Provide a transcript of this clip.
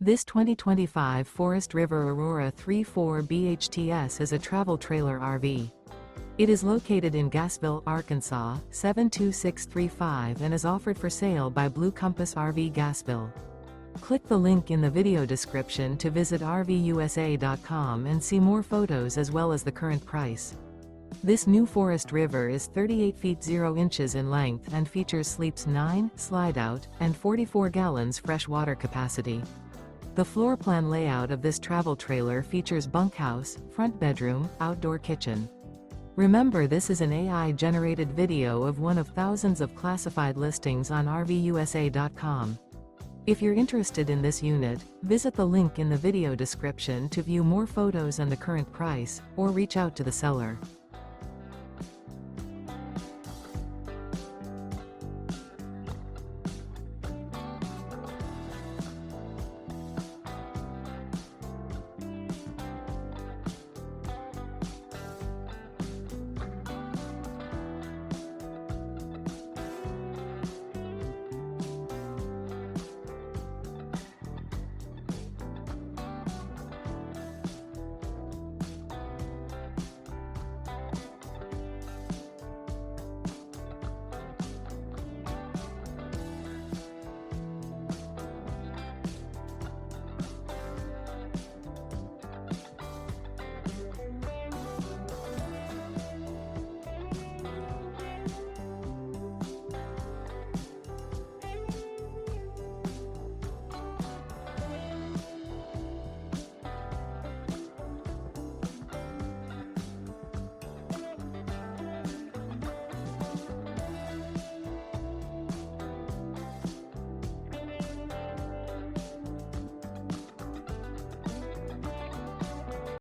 This 2025 Forest River Aurora 3.4 BHTS is a travel trailer RV. It is located in Gassville, Arkansas, 72635 and is offered for sale by Blue Compass RV Gassville. Click the link in the video description to visit RVUSA.com and see more photos as well as the current price. This new Forest River is 38 feet 0 inches in length and features sleeps 9, slide-out, and 44 gallons fresh water capacity. The floor plan layout of this travel trailer features bunkhouse, front bedroom, outdoor kitchen. Remember, this is an AI-generated video of one of thousands of classified listings on RVUSA.com. If you're interested in this unit, visit the link in the video description to view more photos and the current price, or reach out to the seller.